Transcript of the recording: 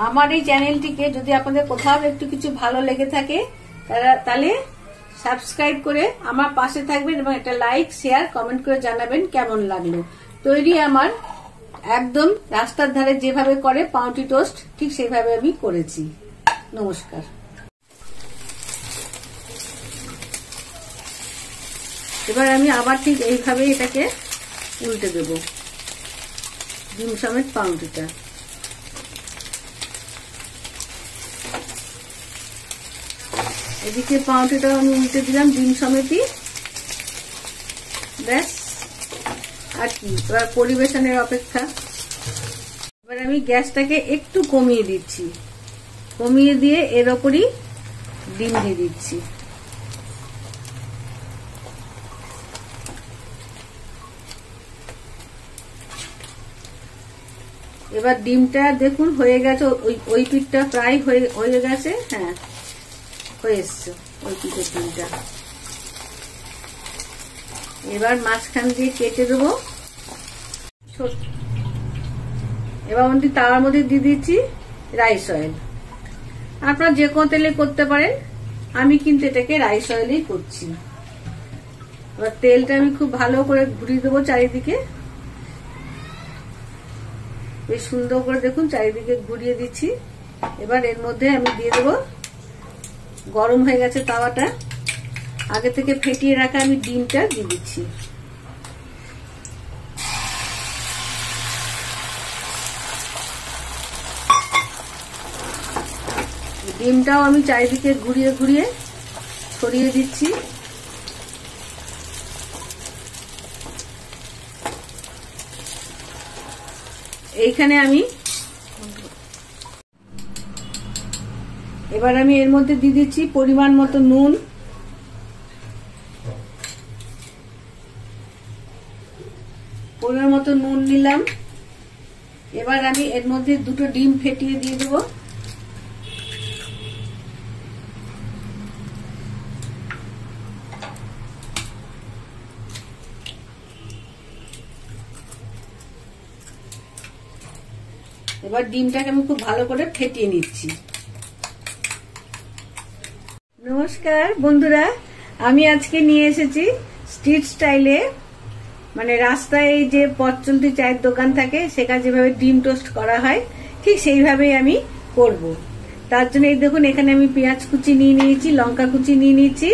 আমার এই চ্যানেলটিকে যদি আপনাদের কোথাও একটু কিছু ভালো লেগে থাকে তাহলে সাবস্ক্রাইব করে আমার পাশে থাকবেন এবং একটা লাইক শেয়ার কমেন্ট করে জানাবেন কেমন লাগলো। তৈরি আমার একদম রাস্তার ধারে যেভাবে করে পাউরুটি টোস্ট ঠিক সেইভাবে আমি করেছি। নমস্কার। এবার আমি আবার ঠিক এইভাবে এটাকে উল্টে দেব ডিম সমেত পাউরুটিটা। এদিকে পাউরুটিটা আমি উল্টে দিলাম ডিম সমেতই। ব্যাস আর কি, এবার পরিবেশনের অপেক্ষা। এবার আমি গ্যাসটাকে একটু কমিয়ে দিচ্ছি, কমিয়ে দিয়ে এর ওপরই ডিম দিয়ে দিচ্ছি। এবার ডিমটা দেখুন হয়ে গেছে, ওই পিঠটা প্রায় হয়ে গেছে। হ্যাঁ, হয়ে এসছে ওই পিঠের ডিমটা। এবার মাঝখান দিয়ে কেটে দেবো। এবার আমি তাওয়ার মধ্যে দিয়ে দিচ্ছি রাইস অয়েল। আপনারা যে কোনো তেলে করতে পারেন, আমি কিন্তু এটাকে রাইস অয়েলেই করছি। এবার তেলটা আমি খুব ভালো করে ঘুরিয়ে দেবো চারিদিকে। বেশ সুন্দর করে দেখুন চারিদিকে ঘুরিয়ে দিচ্ছি। এবার এর মধ্যে আমি দিয়ে দেবো, গরম হয়ে গেছে তাওয়াটা, আগে থেকে ফেটিয়ে রাখা আমি ডিমটা দিয়ে দিচ্ছি। ডিমটাও আমি চারিদিকে ঘুরিয়ে ঘুরিয়ে ছড়িয়ে দিচ্ছি। এইখানে আমি এবার আমি এর মধ্যে দিয়ে দিচ্ছি পরিমাণ মতো নুন, পরিমাণ মতো নুন নিলাম। এবার আমি এর মধ্যে দুটো ডিম ফেটিয়ে দিয়ে দেবো। এবার ডিমটাকে আমি খুব ভালো করে ফেটিয়ে নিচ্ছি। নমস্কার বন্ধুরা, আমি আজকে নিয়ে এসেছি স্ট্রিট স্টাইলে, মানে রাস্তায় এই যে পথ চলতি চায়ের দোকান থাকে সেখানে যেভাবে ডিম টোস্ট করা হয় ঠিক সেইভাবেই আমি করব। তার জন্য এই দেখুন এখানে আমি পেঁয়াজ কুচি নিয়ে নিয়েছি, লঙ্কা কুচি নিয়ে নিয়েছি,